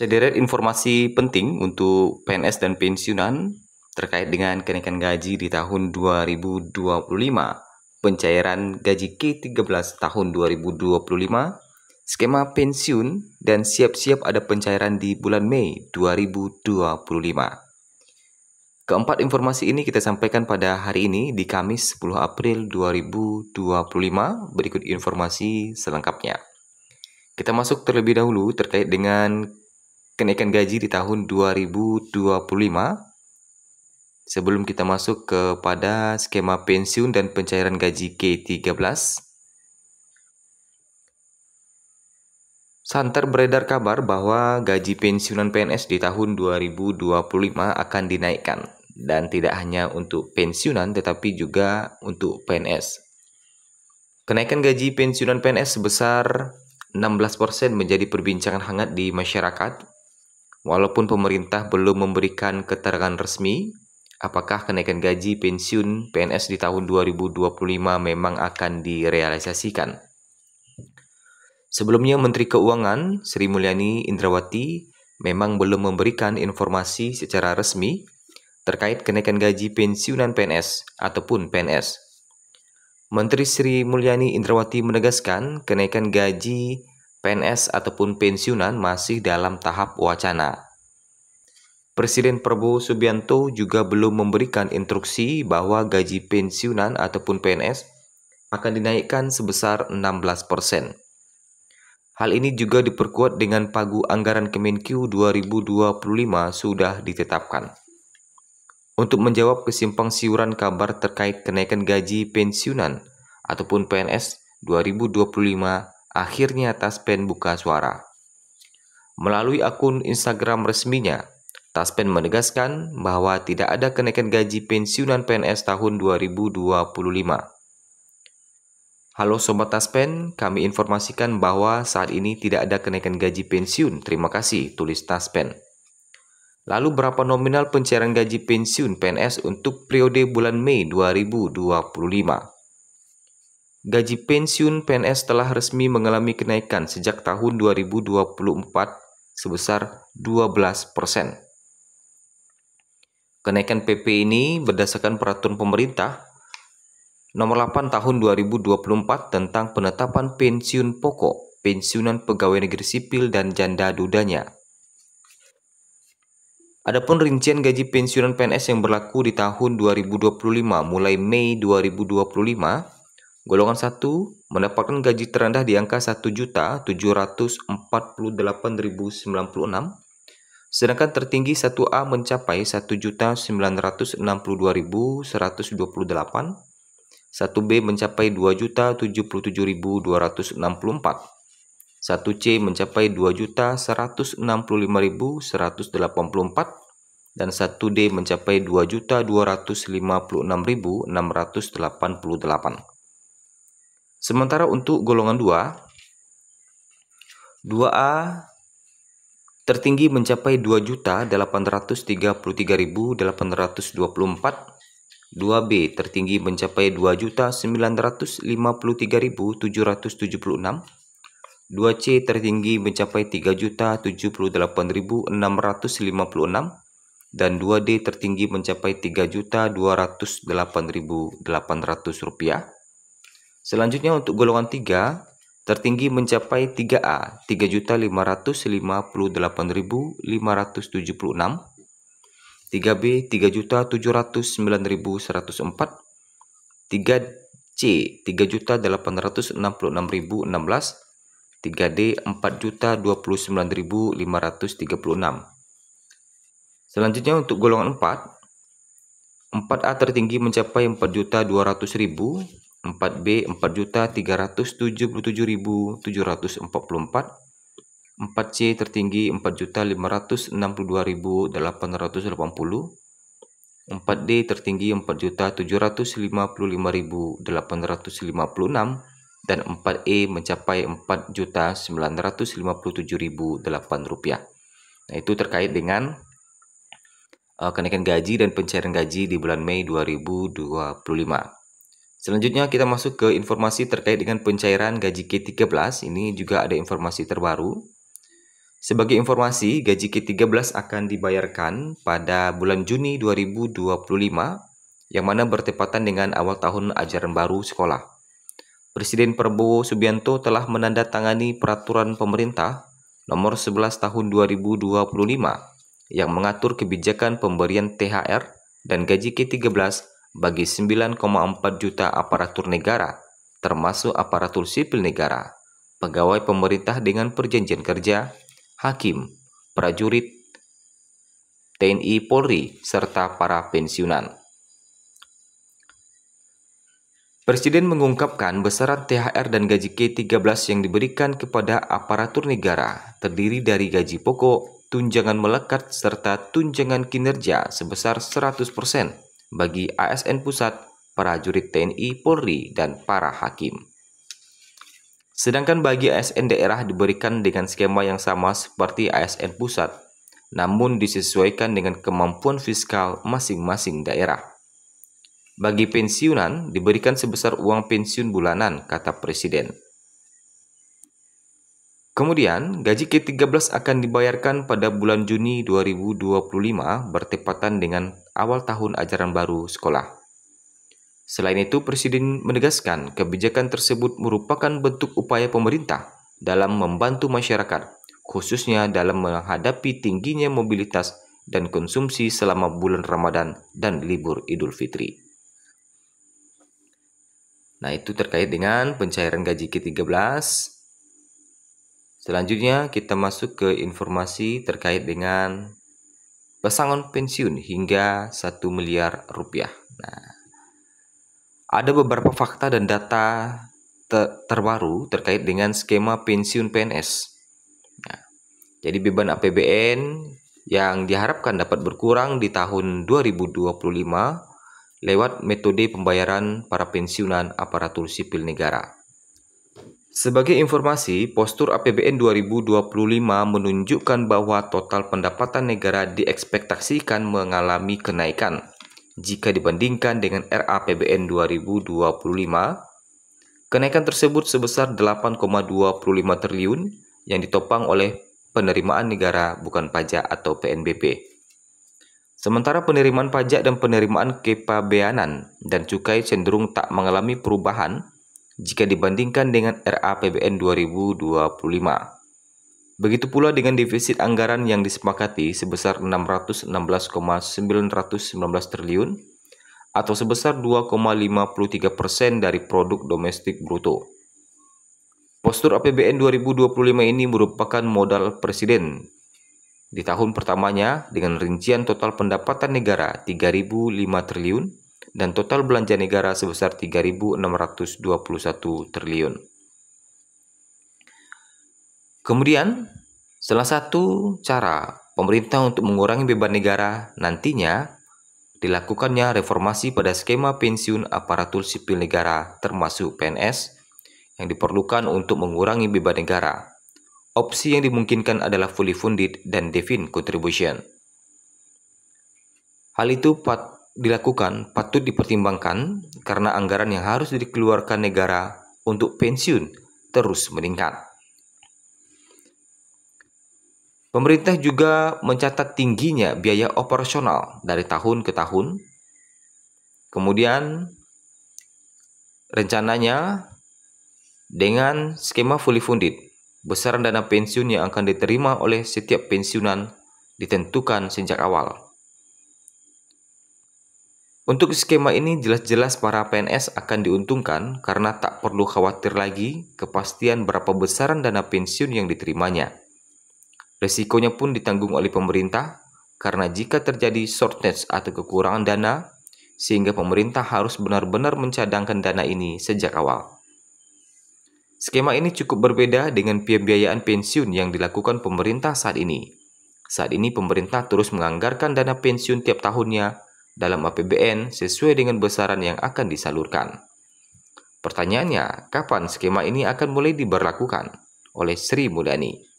Sederet informasi penting untuk PNS dan pensiunan terkait dengan kenaikan gaji di tahun 2025, pencairan gaji ke-13 tahun 2025, skema pensiun, dan siap-siap ada pencairan di bulan Mei 2025. Keempat informasi ini kita sampaikan pada hari ini di Kamis 10 April 2025. Berikut informasi selengkapnya. Kita masuk terlebih dahulu terkait dengan kenaikan gaji di tahun 2025. Sebelum kita masuk kepada skema pensiun dan pencairan gaji ke-13, santer beredar kabar bahwa gaji pensiunan PNS di tahun 2025 akan dinaikkan, dan tidak hanya untuk pensiunan tetapi juga untuk PNS. Kenaikan gaji pensiunan PNS sebesar 16% menjadi perbincangan hangat di masyarakat. Walaupun pemerintah belum memberikan keterangan resmi apakah kenaikan gaji pensiun PNS di tahun 2025 memang akan direalisasikan. Sebelumnya, Menteri Keuangan Sri Mulyani Indrawati memang belum memberikan informasi secara resmi terkait kenaikan gaji pensiunan PNS ataupun PNS. Menteri Sri Mulyani Indrawati menegaskan kenaikan gaji PNS ataupun pensiunan masih dalam tahap wacana. Presiden Prabowo Subianto juga belum memberikan instruksi bahwa gaji pensiunan ataupun PNS akan dinaikkan sebesar 16%. Hal ini juga diperkuat dengan pagu anggaran Kemenkeu 2025 sudah ditetapkan. Untuk menjawab kesimpang siuran kabar terkait kenaikan gaji pensiunan ataupun PNS 2025, akhirnya Taspen buka suara. Melalui akun Instagram resminya, Taspen menegaskan bahwa tidak ada kenaikan gaji pensiunan PNS tahun 2025. Halo Sobat Taspen, kami informasikan bahwa saat ini tidak ada kenaikan gaji pensiun. Terima kasih, tulis Taspen. Lalu berapa nominal pencairan gaji pensiun PNS untuk periode bulan Mei 2025? Gaji pensiun PNS telah resmi mengalami kenaikan sejak tahun 2024 sebesar 12%. Kenaikan PP ini berdasarkan peraturan pemerintah nomor 8 tahun 2024 tentang penetapan pensiun pokok, pensiunan pegawai negeri sipil dan janda dudanya. Adapun rincian gaji pensiunan PNS yang berlaku di tahun 2025 mulai Mei 2025, golongan 1 mendapatkan gaji terendah di angka 1.748.096, sedangkan tertinggi 1A mencapai 1.962.128, 1B mencapai 2.077.264, 1C mencapai 2.165.184, dan 1D mencapai 2.256.688. Sementara untuk golongan 2A tertinggi mencapai 2.833.824, 2B tertinggi mencapai 2.953.776, 2C tertinggi mencapai 3.078.656, dan 2D tertinggi mencapai 3.208.800 rupiah. Selanjutnya untuk golongan 3, tertinggi mencapai 3A 3.558.576, 3B 3.709.104, 3C 3.866.016, 3D 4.029.536. Selanjutnya untuk golongan 4, 4A tertinggi mencapai 4.200.000, 4B 4.377.744, 4C tertinggi 4.562.880, 4D tertinggi 4.755.856, dan 4E mencapai 4.957.008 rupiah. Nah, itu terkait dengan kenaikan gaji dan pencairan gaji di bulan Mei 2025. Selanjutnya kita masuk ke informasi terkait dengan pencairan gaji ke-13. Ini juga ada informasi terbaru. Sebagai informasi, gaji ke-13 akan dibayarkan pada bulan Juni 2025, yang mana bertepatan dengan awal tahun ajaran baru sekolah. Presiden Prabowo Subianto telah menandatangani peraturan pemerintah nomor 11 tahun 2025 yang mengatur kebijakan pemberian THR dan gaji ke-13 bagi 9,4 juta aparatur negara, termasuk aparatur sipil negara, pegawai pemerintah dengan perjanjian kerja, hakim, prajurit, TNI Polri, serta para pensiunan. Presiden mengungkapkan besaran THR dan gaji ke-13 yang diberikan kepada aparatur negara terdiri dari gaji pokok, tunjangan melekat, serta tunjangan kinerja sebesar 100% bagi ASN pusat, prajurit TNI Polri, dan para hakim. Sedangkan bagi ASN daerah diberikan dengan skema yang sama seperti ASN pusat, namun disesuaikan dengan kemampuan fiskal masing-masing daerah. Bagi pensiunan, diberikan sebesar uang pensiun bulanan, kata Presiden. Kemudian, gaji ke-13 akan dibayarkan pada bulan Juni 2025 bertepatan dengan awal tahun ajaran baru sekolah. Selain itu, Presiden menegaskan kebijakan tersebut merupakan bentuk upaya pemerintah dalam membantu masyarakat, khususnya dalam menghadapi tingginya mobilitas dan konsumsi selama bulan Ramadan dan libur Idul Fitri. Nah, itu terkait dengan pencairan gaji ke-13. Selanjutnya, kita masuk ke informasi terkait dengan pesangon pensiun hingga 1 miliar rupiah. Nah, ada beberapa fakta dan data terbaru terkait dengan skema pensiun PNS. Nah, jadi beban APBN yang diharapkan dapat berkurang di tahun 2025 lewat metode pembayaran para pensiunan aparatur sipil negara. Sebagai informasi, postur APBN 2025 menunjukkan bahwa total pendapatan negara diekspektasikan mengalami kenaikan jika dibandingkan dengan RAPBN 2025. Kenaikan tersebut sebesar 8,25 triliun yang ditopang oleh penerimaan negara bukan pajak atau PNBP. Sementara penerimaan pajak dan penerimaan kepabeanan dan cukai cenderung tak mengalami perubahan jika dibandingkan dengan RAPBN 2025. Begitu pula dengan defisit anggaran yang disepakati sebesar 616,919 triliun atau sebesar 2,53% dari produk domestik bruto. Postur APBN 2025 ini merupakan modal Presiden di tahun pertamanya dengan rincian total pendapatan negara 3.005 triliun dan total belanja negara sebesar 3.621 triliun. Kemudian, salah satu cara pemerintah untuk mengurangi beban negara nantinya dilakukannya reformasi pada skema pensiun aparatur sipil negara termasuk PNS yang diperlukan untuk mengurangi beban negara. Opsi yang dimungkinkan adalah fully funded dan defined contribution. Hal itu patut dipertimbangkan karena anggaran yang harus dikeluarkan negara untuk pensiun terus meningkat. Pemerintah juga mencatat tingginya biaya operasional dari tahun ke tahun. Kemudian, rencananya dengan skema fully funded, besaran dana pensiun yang akan diterima oleh setiap pensiunan ditentukan sejak awal. Untuk skema ini jelas-jelas para PNS akan diuntungkan karena tak perlu khawatir lagi kepastian berapa besaran dana pensiun yang diterimanya. Resikonya pun ditanggung oleh pemerintah karena jika terjadi shortage atau kekurangan dana, sehingga pemerintah harus benar-benar mencadangkan dana ini sejak awal. Skema ini cukup berbeda dengan pembiayaan pensiun yang dilakukan pemerintah saat ini. Saat ini pemerintah terus menganggarkan dana pensiun tiap tahunnya dalam APBN sesuai dengan besaran yang akan disalurkan. Pertanyaannya, kapan skema ini akan mulai diberlakukan oleh Sri Mulyani?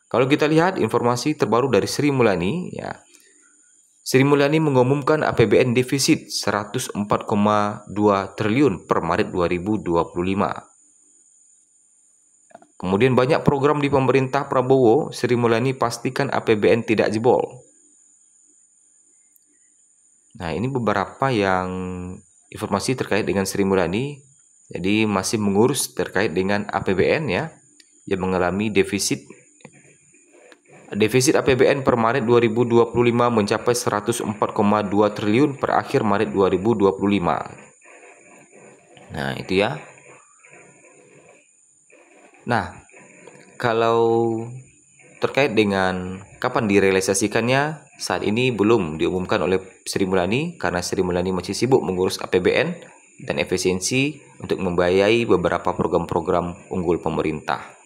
Kalau kita lihat informasi terbaru dari Sri Mulyani, Sri Mulyani mengumumkan APBN defisit 104,2 triliun per Maret 2025. Kemudian banyak program di pemerintah Prabowo, Sri Mulyani pastikan APBN tidak jebol. Nah, ini beberapa yang informasi terkait dengan Sri Mulyani. Jadi masih mengurus terkait dengan APBN ya, yang mengalami defisit. Defisit APBN per Maret 2025 mencapai 104,2 triliun per akhir Maret 2025. Nah, itu ya. Nah, kalau terkait dengan kapan direalisasikannya, saat ini belum diumumkan oleh Sri Mulyani karena Sri Mulyani masih sibuk mengurus APBN dan efisiensi untuk membiayai beberapa program-program unggul pemerintah.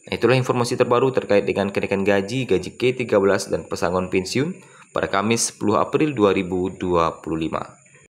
Nah, itulah informasi terbaru terkait dengan kenaikan gaji K13 dan pesangon pensiun pada Kamis 10 April 2025.